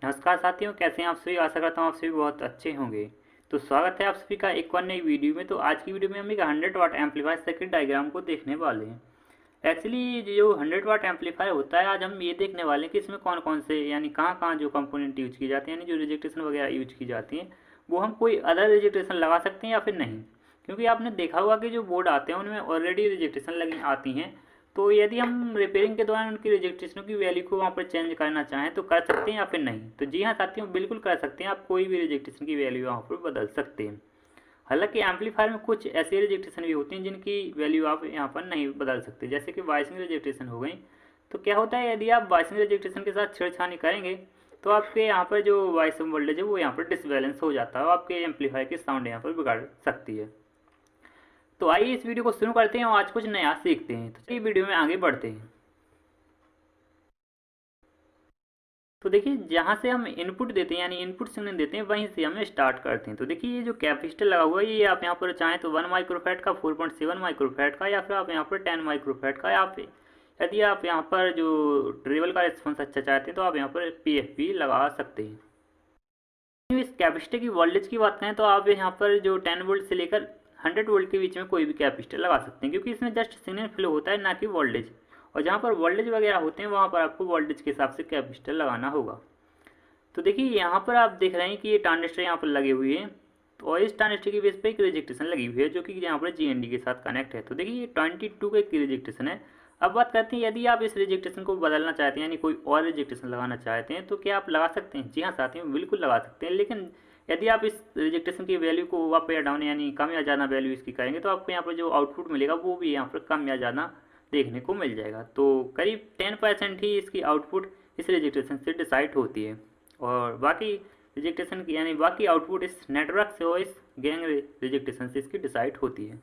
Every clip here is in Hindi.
नमस्कार साथियों, कैसे हैं आप सभी। आशा करता हूँ आप सभी बहुत अच्छे होंगे। तो स्वागत है आप सभी का एक और नई वीडियो में। तो आज की वीडियो में हम एक 100 वाट एम्पलीफायर सर्किट डायग्राम को देखने वाले हैं। एक्चुअली जो 100 वाट एम्पलीफायर होता है, आज हम ये देखने वाले हैं कि इसमें कौन कौन से यानी कहाँ कहाँ जो कंपोनेंट यूज की जाती हैं, यानी जो रिजेक्टेशन वगैरह यूज की जाती हैं, वो हम कोई अदर रिजेक्टेशन लगा सकते हैं या फिर नहीं। क्योंकि आपने देखा होगा कि जो बोर्ड आते हैं उनमें ऑलरेडी रिजेक्टेशन लगी आती हैं। तो यदि हम रिपेयरिंग के दौरान उनकी रिजेक्टेशनों की वैल्यू को वहाँ पर चेंज करना चाहें तो कर सकते हैं या फिर नहीं। तो जी हाँ साथियों, बिल्कुल कर सकते हैं। आप कोई भी रिजेक्टेशन की वैल्यू वहाँ पर बदल सकते हैं। हालांकि एम्पलीफायर में कुछ ऐसे रिजेक्टेशन भी होती हैं जिनकी वैल्यू आप यहाँ पर नहीं बदल सकते, जैसे कि वॉइसिंग रिजेक्टेशन हो गई। तो क्या होता है, यदि आप वॉइसिंग रिजेक्टेशन के साथ छेड़छानी करेंगे तो आपके यहाँ पर जो वॉइस वोल्टेज है वो यहाँ पर डिसबैलेंस हो जाता है और आपके एम्पलीफायर की साउंड यहाँ पर बिगाड़ सकती है। तो आइए इस वीडियो को शुरू करते हैं और आज कुछ नया सीखते हैं। तो चलिए वीडियो में आगे बढ़ते हैं। तो देखिए, जहाँ से हम इनपुट देते हैं यानी इनपुट सिग्नल देते हैं वहीं से हम स्टार्ट करते हैं। तो देखिए, ये जो कैपेसिटर लगा हुआ है ये आप यहाँ पर चाहें तो 1 माइक्रोफैराड का, 4.7 माइक्रोफैराड का, या फिर आप यहाँ पर 10 माइक्रोफैराड का, या फिर यदि आप यहाँ पर जो ट्रेवल का रिस्पॉन्स अच्छा चाहते हैं तो आप यहाँ पर PFP लगा सकते हैं। इस कैपेसिटर की वोल्टेज की बात करें तो आप यहाँ पर जो 10 वोल्ट से लेकर 100 वोल्ट के बीच में कोई भी कैपेसिटर लगा सकते हैं, क्योंकि इसमें जस्ट सिग्नल फ्लो होता है, ना कि वोल्टेज। और जहाँ पर वोल्टेज वगैरह होते हैं वहाँ पर आपको वोल्टेज के हिसाब से कैपेसिटर लगाना होगा। तो देखिए, यहाँ पर आप देख रहे हैं कि ये ट्रांजिस्टर यहाँ पर लगे हुए हैं। तो और इस ट्रांजिस्टर की बेस पे एक रिजेक्टेशन लगी हुई है जो कि यहाँ पर GND के साथ कनेक्ट है। तो देखिए, ये 22 का एक रिजेक्टेशन है। अब बात करते हैं, यदि आप इस रिजेक्टेशन को बदलना चाहते हैं यानी कोई और रिजेक्टेशन लगाना चाहते हैं तो क्या आप लगा सकते हैं? जी हाँ साथियों, बिल्कुल लगा सकते हैं। लेकिन यदि आप इस रिजेक्टेशन की वैल्यू को अप या डाउन यानी कम या ज़्यादा वैल्यू इसकी करेंगे तो आपको यहाँ पर जो आउटपुट मिलेगा वो भी यहाँ पर कम या ज़्यादा देखने को मिल जाएगा। तो करीब 10% ही इसकी आउटपुट इस रिजेक्टेशन से डिसाइड होती है, और बाकी रिजेक्टेशन की यानी बाकी आउटपुट इस नेटवर्क से और इस गैंग रिजेक्टेशन से इसकी डिसाइड होती है।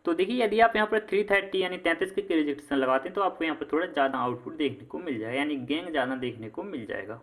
तो देखिए, यदि आप यहाँ पर 330 यानी 33 के रिजेक्टेशन लगाते हैं तो आपको यहाँ पर थोड़ा ज़्यादा आउटपुट देखने को मिल जाएगा, यानी गैंग ज़्यादा देखने को मिल जाएगा।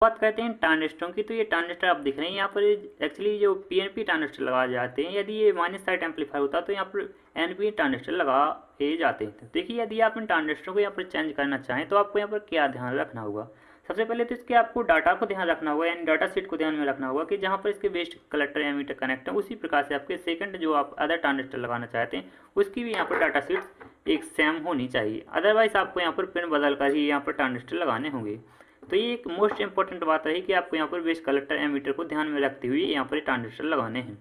बात करते हैं ट्रांजिस्टरों की। तो ये ट्रांजिस्टर आप देख रहे हैं यहाँ पर एक्चुअली जो PNP ट्रांजिस्टर लगाए जाते हैं। यदि ये माइनस साइड एम्पलीफायर होता तो यहाँ पर NP ट्रांजिस्टर लगाए जाते हैं। तो देखिए, यदि आप इन ट्रांजिस्टरों को यहाँ पर चेंज करना चाहें तो आपको यहाँ पर क्या ध्यान रखना होगा। सबसे पहले तो इसके आपको डाटा को ध्यान रखना होगा, यानी डाटा शीट को ध्यान में रखना होगा कि जहाँ पर इसके बेस्ट कलेक्टर एमीटर कनेक्ट है उसी प्रकार से आपके सेकंड जो आप अदर ट्रांजिस्टर लगाना चाहते हैं उसकी भी यहाँ पर डाटा शीट एक सेम होनी चाहिए। अदरवाइज आपको यहाँ पर पिन बदल कर ही यहाँ पर ट्रांजिस्टर लगाने होंगे। तो ये एक मोस्ट इंपॉर्टेंट बात रही कि आपको यहाँ पर बेस कलेक्टर एमीटर को ध्यान में रखते हुए यहाँ पर ट्रांजिस्टर लगाने हैं।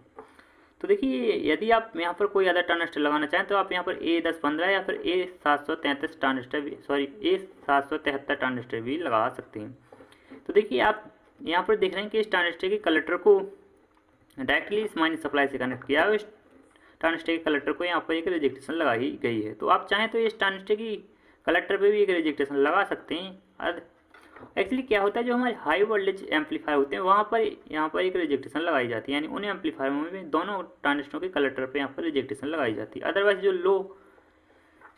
तो देखिए, यदि आप यहाँ पर कोई अदर ट्रांजिस्टर लगाना चाहें तो आप यहाँ पर A1015 या फिर A733 ट्रांजिस्टर भी A773 ट्रांजिस्टर भी लगा सकते हैं। तो देखिए, आप यहाँ पर देख रहे हैं कि इस ट्रांजिस्टर के कलेक्टर को डायरेक्टली इस माइनस सप्लाई से कनेक्ट किया है। इस ट्रांजिस्टर के कलेक्टर को यहाँ पर एक रिजेक्टेशन लगाई गई है। तो आप चाहें तो इस ट्रांजिस्टर की कलेक्टर पर भी एक रिजेक्टेशन लगा सकते हैं। एक्चुअली क्या होता है, जो हमारे हाई वोल्टेज एम्पलीफायर होते हैं वहाँ पर यहाँ पर एक रिजेक्टेशन लगाई जाती है, यानी उन एम्पलीफायर में दोनों ट्रांजिस्टरों के कलेक्टर पे यहाँ पर रिजेक्टेशन लगाई जाती है। अदरवाइज जो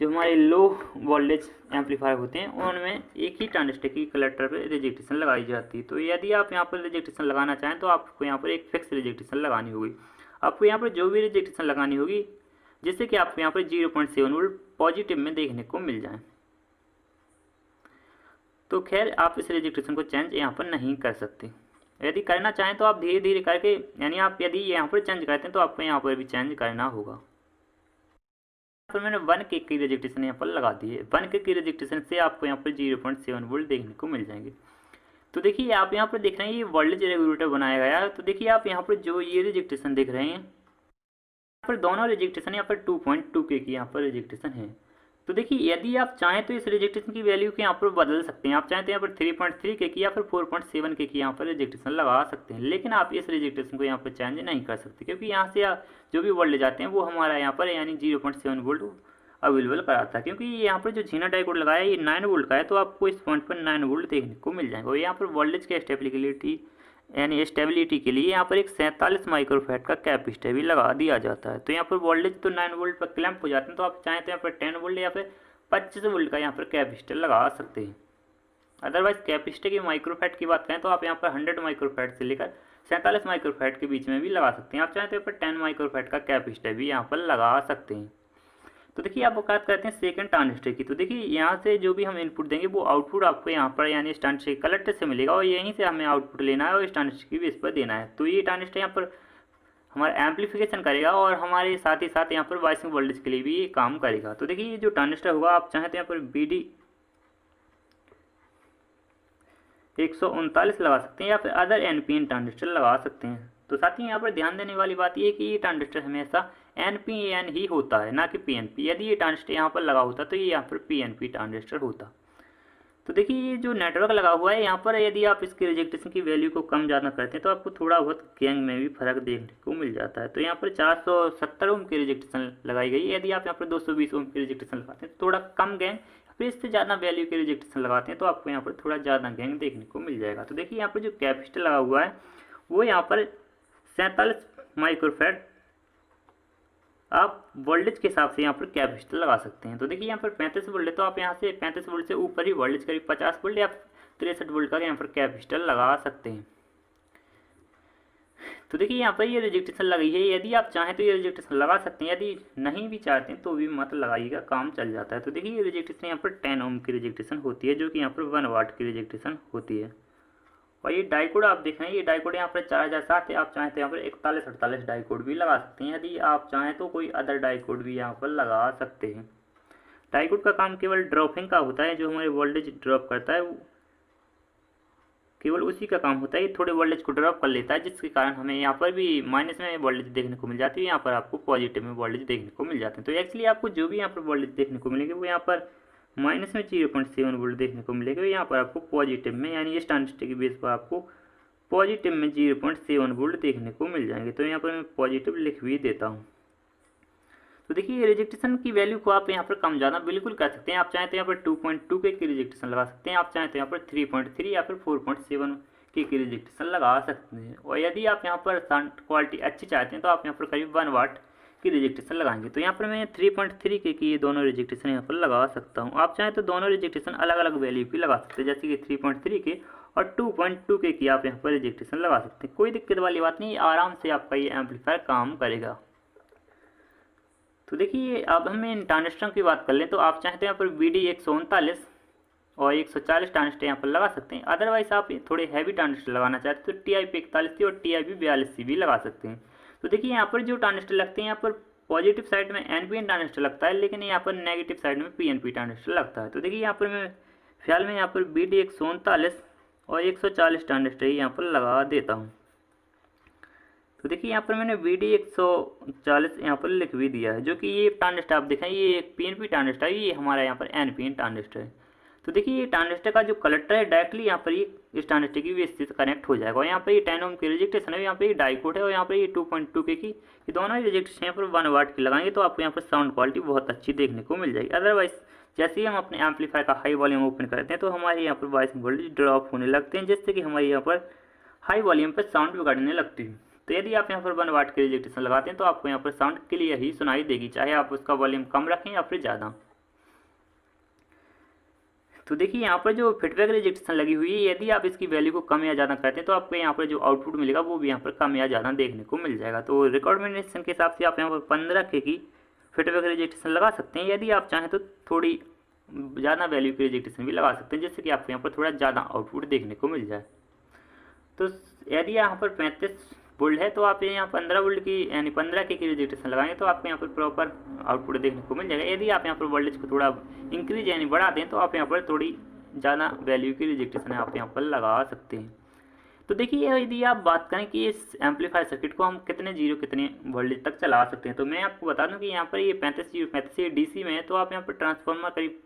हमारे लो वोल्टेज एम्पलीफायर होते हैं उनमें एक ही ट्रांजिस्टर की कलेक्टर पे रिजेक्टेशन लगाई जाती है। तो यदि आप यहाँ पर रिजेक्टेशन लगाना चाहें तो आपको यहाँ पर एक फिक्स रिजेक्टेशन लगानी होगी। आपको यहाँ पर जो भी रिजेक्टेशन लगानी होगी जिससे कि आपको यहाँ पर 0.7 वोल्ट पॉजिटिव में देखने को मिल जाए। तो खैर, आप इस रिजेक्टेशन को चेंज यहाँ पर नहीं कर सकते। यदि करना चाहें तो आप धीरे धीरे करके, यानी आप यदि यहाँ पर चेंज करते हैं तो आपको यहाँ पर भी चेंज करना होगा। यहाँ पर मैंने 1 के की रिजेक्टेशन यहाँ पर लगा दी है। 1 के की रिजेक्टेशन से आपको यहाँ पर 0.7 वोल्ट देखने को मिल जाएंगे। तो देखिए, आप यहाँ पर देख रहे हैं ये वोल्टेज रेगुलेटर बनाया गया है। तो देखिए, आप यहाँ पर जो ये रिजेक्टेशन देख रहे हैं यहाँ पर दोनों रिजेक्टेशन यहाँ पर 2.2 के की यहाँ पर रिजेक्टेशन है। तो देखिए, यदि आप चाहें तो इस रिजेक्टेशन की वैल्यू को यहाँ पर बदल सकते हैं। आप चाहें तो यहाँ पर 3.3 के की या फिर 4.7 के की यहाँ पर रिजेक्टेशन लगा सकते हैं, लेकिन आप इस रिजेक्टेशन को यहाँ पर चेंज नहीं कर सकते, क्योंकि यहाँ से जो भी वोल्टेज आते हैं वो हमारा यहाँ पर यानी 0.7 वोल्ट अवेलेबल कराता है। क्योंकि यहाँ पर जो जीना डायोड लगाया है ये 9 वोल्ट का है, तो आपको इस पॉइंट पर 9 वोल्ट देखने को मिल जाएगा। और यहाँ पर वोल्टेज की स्टेबिलिटी के लिए यहाँ पर एक 47 माइक्रोफैराड का कैपेसिटर भी लगा दिया जाता है। तो यहाँ पर वोल्टेज तो 9 वोल्ट पर क्लैम्प हो जाते हैं, तो आप चाहें तो यहाँ पर 10 वोल्ट या फिर 25 वोल्ट का यहाँ पर कैपेसिटर लगा सकते हैं। अदरवाइज कैपेसिटर की माइक्रोफैराड की बात करें तो आप यहाँ पर 100 माइक्रोफैराड से लेकर 47 माइक्रोफैराड के बीच में भी लगा सकते हैं। आप चाहें तो यहाँ पर 10 माइक्रोफैराड का कैपेसिटर भी यहाँ पर लगा सकते हैं। तो देखिए आप बात करते हैं सेकंड ट्रांजिस्टर की। तो देखिए यहाँ से जो भी हम इनपुट देंगे वो आउटपुट आपको यहाँ पर यानी इस ट्रांजिस्टर के कलेक्टर से मिलेगा और यहीं से हमें आउटपुट लेना है और इस ट्रांजिस्टर की बेस पर देना है। तो ये ट्रांजिस्टर यहाँ पर हमारा एम्पलीफिकेशन करेगा और हमारे साथ ही साथ यहाँ पर बायसिंग वोल्टेज के लिए भी ये काम करेगा। तो देखिए ये जो ट्रांजिस्टर होगा आप चाहें तो यहाँ पर BD 139 लगा सकते हैं या फिर अदर NPN ट्रांजिस्टर लगा सकते हैं। तो साथ ही यहाँ पर ध्यान देने वाली बात ये है कि ये ट्रांजिस्टर हमेशा NPN ही होता है, ना कि PNP। यदि ये ट्रांजिस्टर यहाँ पर लगा होता तो ये यहाँ पर PNP ट्रांजिस्टर होता। तो देखिए ये जो नेटवर्क लगा हुआ है यहाँ पर, यदि आप इसकी रिजेक्टेशन की वैल्यू को कम ज़्यादा करते हैं तो आपको थोड़ा बहुत गेन में भी फर्क देखने को मिल जाता है। तो यहाँ पर 470 ओम की रिजेक्टेशन लगाई गई। यदि आप यहाँ पर 220 ओम की रिजेक्टेशन लगाते हैं तो थोड़ा कम गेन, फिर इससे ज़्यादा वैल्यू की रिजेक्टेशन लगाते हैं तो आपको यहाँ पर थोड़ा ज़्यादा गेन देखने को मिल जाएगा। तो देखिए यहाँ पर जो कैपेसिटर लगा हुआ है वो यहाँ पर 47 माइक्रोफैराड आप वोल्टेज के हिसाब से यहाँ पर कैपेसिटर लगा सकते हैं। तो देखिए यहाँ पर 35 वोल्ट है तो आप यहाँ से 35 वोल्ट से ऊपर ही वोल्टेज करीब 50 वोल्ट या 63 वोल्ट का यहाँ पर कैपेसिटर लगा सकते हैं। तो देखिए यहाँ पर ये रिजेक्टेशन लगी है। यदि आप चाहें तो ये रिजेक्टेशन लगा सकते हैं, यदि नहीं भी चाहते हैं तो भी मत लगाइएगा, काम चल जाता है। तो देखिए ये रिजेक्टेशन यहाँ पर 10 ओम की रिजेक्टेशन होती है, जो कि यहाँ पर 1 वाट की रिजेक्टेशन होती है। और ये डाइकोड आप देख रहे हैं, ये डाइकोड यहाँ पर 4007 है। आप चाहें तो यहाँ पर 4148 डाइकोड भी लगा सकते हैं। यदि आप चाहें तो कोई अदर डाइकोड भी यहाँ पर लगा सकते हैं। डाइकोड का काम केवल ड्रॉपिंग का होता है, जो हमारे वोल्टेज ड्रॉप करता है केवल उसी का काम होता है। ये थोड़े वोल्टेज को ड्रॉप कर लेता है, जिसके कारण हमें यहाँ पर भी माइनस में वोल्टेज देखने को मिल जाती है, यहाँ पर आपको पॉजिटिव में वोल्टेज देखने को मिल जाते हैं। तो एक्चुअली आपको जो भी यहाँ पर वोल्टेज देखने को मिलेंगे वो यहाँ पर माइनस में 0.7 वोल्ट देखने को मिलेगा, यहाँ पर आपको पॉजिटिव में यानी इस ट्रांजिस्टर की बेस पर आपको पॉजिटिव में 0.7 वोल्ट देखने को मिल जाएंगे। तो यहाँ पर मैं पॉजिटिव लिख भी देता हूँ। तो देखिए रिजेक्टेशन की वैल्यू को आप यहाँ पर कम ज़्यादा बिल्कुल कर सकते हैं। आप चाहें तो यहाँ पर 2.2 के की रिजेक्टेशन लगा सकते हैं, आप चाहें तो यहाँ पर 3.3 या फिर 4.7 की रिजेक्टेशन लगा सकते हैं। और यदि आप यहाँ पर साउंड क्वालिटी अच्छी चाहते हैं तो आप यहाँ पर करीब 1 वाट की रिजेक्टेशन लगाएंगे। तो यहाँ पर मैं 3.3 के की ये दोनों रिजेक्टेशन यहाँ पर लगा सकता हूँ। आप चाहें तो दोनों रिजेक्टेशन अलग अलग वैल्यू की लगा सकते हैं, जैसे कि 3.3 के और 2.2 के की आप यहाँ पर रिजेक्टेशन लगा सकते हैं। कोई दिक्कत वाली बात नहीं, आराम से आपका ये एम्पलीफायर काम करेगा। तो देखिए अब हम इन ट्रांजिस्टरों की बात कर लें तो आप चाहें तो यहाँ पर BD 139 और 140 ट्रांजिस्टर यहाँ पर लगा सकते हैं। अदरवाइज आप थोड़े हैवी ट्रांजिस्टर लगाना चाहते हैं तो TIP 41 और TIP 42 भी लगा सकते हैं। तो देखिए यहाँ पर जो ट्रांजिस्टर लगते हैं, यहाँ पर पॉजिटिव साइड में NPN ट्रांजिस्टर लगता है, लेकिन यहाँ पर नेगेटिव साइड में PNP ट्रांजिस्टर लगता है। तो देखिए यहाँ पर मैं फिलहाल में यहाँ पर BD 139 और 140 ट्रांजिस्टर यहाँ पर लगा देता हूँ। तो देखिए यहाँ पर मैंने BD 140 यहाँ पर लिख भी दिया है, जो कि ये ट्रांजिस्टर आप देखें ये एक PNP ट्रांजिस्टर है, ये हमारा यहाँ पर NPN ट्रांजिस्टर है। तो देखिए ये ट्रांजिस्टर का जो कलेक्टर है डायरेक्टली यहाँ पर ये इस ट्रांजिस्टर की बेस से कनेक्ट हो जाएगा। और यहाँ पर ये 10 ओम की रिजेक्टेशन है, यहाँ पर ये डाइकोड है और यहाँ पर ये 2.2 के की ये दोनों ही रिजेक्टेशन यहाँ पर 1 वाट की लगाएंगे तो आपको यहाँ पर साउंड क्वालिटी बहुत अच्छी देखने को मिल जाएगी। अदरवाइज जैसे ही हम अपने एम्पलीफायर का हाई वॉल्यूम ओपन करते हैं तो हमारे यहाँ पर बायसिंग वोल्टेज ड्रॉप होने लगते हैं, जिससे कि हमारे यहाँ पर हाई वॉल्यूम पर साउंड बिगड़ने लगती है। तो यदि आप यहाँ पर 1 वाट की रिजेक्टेशन लगाते हैं तो आपको यहाँ पर साउंड क्लियर ही सुनाई देगी, चाहे आप उसका वॉल्यूम कम रखें या फिर ज़्यादा। तो देखिए यहाँ पर जो फीडबैक रिजेक्टेशन लगी हुई है, यदि आप इसकी वैल्यू को कम या ज़्यादा करते हैं तो आपको यहाँ पर जो आउटपुट मिलेगा वो भी यहाँ पर कम या ज़्यादा देखने को मिल जाएगा। तो रिकमेंडेशन के हिसाब से आप यहाँ पर 15 के की फीडबैक रिजेक्टेशन लगा सकते हैं। यदि आप चाहें तो थोड़ी ज़्यादा वैल्यू की रिजेक्टेशन भी लगा सकते हैं, जिससे कि आपको यहाँ पर थोड़ा ज़्यादा आउटपुट देखने को मिल जाए। तो यदि यहाँ पर 35 वोल्ट है तो आप यहाँ 15 वोल्ट की यानी 15 के की रिजेक्टेशन लगाएंगे तो आपको यहाँ पर प्रॉपर आउटपुट देखने को मिल जाएगा। यदि आप यहाँ पर वोल्टेज को थोड़ा इंक्रीज यानी बढ़ा दें तो आप यहाँ पर थोड़ी ज़्यादा वैल्यू की रिजेक्टेशन आप यहाँ पर लगा सकते हैं। तो देखिए यदि आप बात करें कि इस एम्पलीफायर सर्किट को हम कितने वोल्टेज तक चला सकते हैं, तो मैं आपको बता दूं कि यहाँ पर ये 35 DC में है, तो आप यहाँ पर ट्रांसफार्मर करीब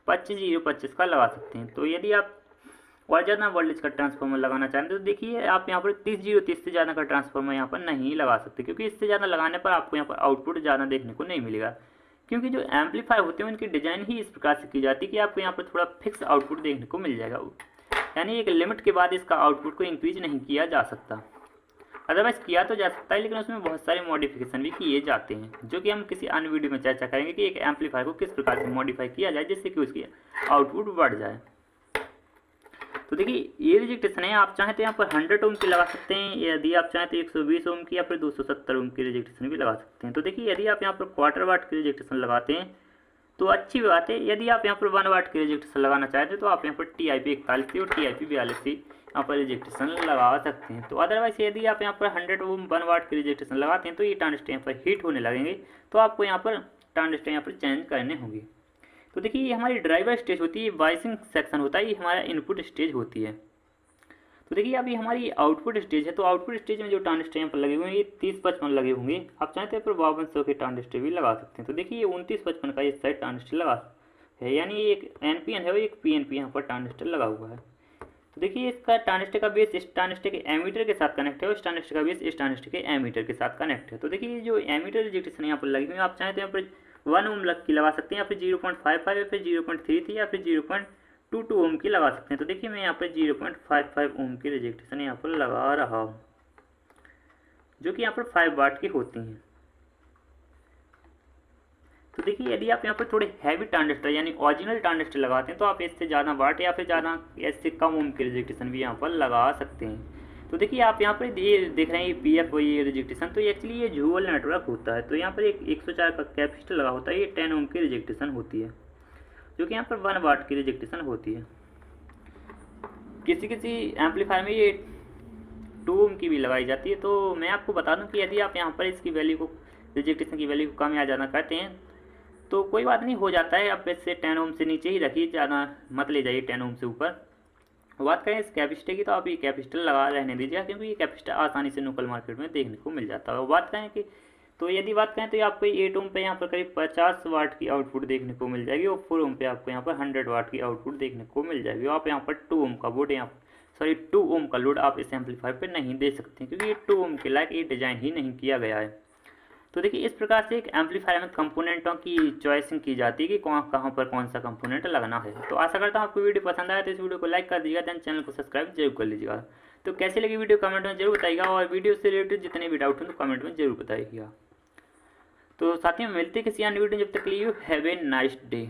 25 का लगा सकते हैं। तो यदि आप और ज़्यादा वोल्टेज का ट्रांसफार्मर लगाना चाहते हैं तो देखिए आप यहाँ पर 30 से ज़्यादा का ट्रांसफार्मर यहाँ पर नहीं लगा सकते, क्योंकि इससे ज़्यादा लगाने पर आपको यहाँ पर आउटपुट ज़्यादा देखने को नहीं मिलेगा। क्योंकि जो एम्पलीफायर होते हैं उनकी डिज़ाइन ही इस प्रकार से की जाती है कि आपको यहाँ पर थोड़ा फिक्स आउटपुट देखने को मिल जाएगा, यानी एक लिमिट के बाद इसका आउटपुट को इंक्रीज नहीं किया जा सकता। अदरवाइज किया तो जा सकता है, लेकिन उसमें बहुत सारे मॉडिफिकेशन भी किए जाते हैं, जो कि हम किसी अन्य वीडियो में चर्चा करेंगे कि एक एम्पलीफायर को किस प्रकार से मॉडिफाई किया जाए जिससे कि उसकी आउटपुट बढ़ जाए। तो देखिए ये रिजेक्टेशन है, आप चाहें तो यहाँ पर 100 ओम की लगा सकते हैं, यदि आप चाहें तो 120 ओम की या फिर 270 ओम की रिजेक्टेशन भी लगा सकते हैं। तो देखिए यदि आप यहाँ पर क्वार्टर वाट की रिजेक्टेशन लगाते हैं तो अच्छी बात है। यदि आप यहाँ पर 1 वाट की रिजेक्टेशन लगाना चाहते हैं तो आप यहाँ पर TIP 41 और TIP 42 यहाँ पर रिजेक्टेशन लगा सकते हैं। तो अदरवाइज यदि आप यहाँ पर 100 ओम 1 वाट की रिजेक्टेशन लगाते हैं तो ये ट्रांजिस्टर यहाँ पर हीट होने लगेंगे, तो आपको यहाँ पर ट्रांजिस्टर यहाँ पर चेंज करने होंगे। तो देखिए ये हमारी ड्राइवर स्टेज होती है, बायसिंग सेक्शन होता है, ये हमारा इनपुट स्टेज होती है। तो देखिए अभी हमारी आउटपुट स्टेज है, तो आउटपुट स्टेज में जो ट्रांजिस्टर यहाँ पर लगे हुए हैं ये 3055 लगे होंगे। आप चाहते हैं तो 5200 के ट्रांजिस्टर भी लगा सकते हैं। तो देखिए ये 2955 का इस साइड ट्रांजिस्टर लगा है, यानी एक NPN है और एक PNP यहाँ पर ट्रांजिस्टर लगा हुआ है। तो देखिए इसका ट्रांजिस्टर का बेस इस ट्रांजिस्टर के एमीटर के साथ कनेक्ट है और इस ट्रांजिस्टर का बेस इस ट्रांजिस्टर के एमीटर के साथ कनेक्ट है। तो देखिए जो एमीटर रिजेक्टेशन यहाँ पर लगी हुई है, आप चाहें तो यहाँ पर 1 ओम की लगा सकते हैं या फिर 0.55 या फिर 0.33 या फिर 0.22 ओम की लगा सकते हैं। तो देखिए मैं यहाँ पर 0.55 ओम की रिजेक्टेशन यहाँ पर लगा रहा हूँ, जो कि यहाँ पर 5 वाट की होती हैं। तो देखिए यदि आप यहाँ पर थोड़े हैवी ट्रांजिस्टर यानी ओरिजिनल ट्रांजिस्टर लगाते हैं तो आप इससे ज़्यादा वाट या फिर ज़्यादा इससे कम ओम की रिजेक्टेशन भी यहाँ पर लगा सकते हैं। तो देखिए आप यहाँ पर ये देख रहे हैं ये PF ये रिजेक्टेशन, तो एक्चुअली ये जूअल नेटवर्क होता है। तो यहाँ पर एक 104 का कैपेसिटर लगा होता है, ये 10 ओम की रिजेक्टेशन होती है, जो कि यहाँ पर 1 वाट की रिजेक्टेशन होती है। किसी किसी एम्पलीफायर में ये 2 ओम की भी लगाई जाती है। तो मैं आपको बता दूँ कि यदि आप यहाँ पर इसकी वैल्यू को, रिजेक्टेशन की वैल्यू को कम या ज़्यादा करते हैं तो कोई बात नहीं, हो जाता है। आप इससे 10 ओम से नीचे ही रखिए, ज़्यादा मत ले जाइए 10 ओम से ऊपर। बात करें इस कैपेसिटर की, तो आप ये कैपेसिटर लगा रहने दीजिए, क्योंकि ये कैपेसिटर आसानी से लोकल मार्केट में देखने को मिल जाता है। बात करें कि यदि बात करें तो आपको 8 ओम पे यहाँ पर करीब 50 वाट की आउटपुट देखने को मिल जाएगी और 4 ओम पे आपको यहाँ पर 100 वाट की आउटपुट देखने को मिल जाएगी। आप यहाँ पर 2 ओम का बोर्ड टू ओम का लोड आप इस एम्पलीफायर पर नहीं दे सकते, क्योंकि ये 2 ओम के लायक ये डिज़ाइन ही नहीं किया गया है। तो देखिए इस प्रकार से एक एम्पलीफायर में कंपोनेंटों की चॉइसिंग की जाती है कि कहाँ पर कौन सा कंपोनेंट लगना है। तो आशा करता हूँ आपको वीडियो पसंद आया, तो इस वीडियो को लाइक कर दीजिएगा, देन चैनल को सब्सक्राइब जरूर कर लीजिएगा। तो कैसी लगी वीडियो कमेंट में जरूर बताइएगा, और वीडियो से रिलेटेड जितने भी डाउट हो तो कमेंट में जरूर बताइएगा। तो साथ ही मिलते किसी अन्य वीडियो, जब तक के लिए हैव ए नाइस डे।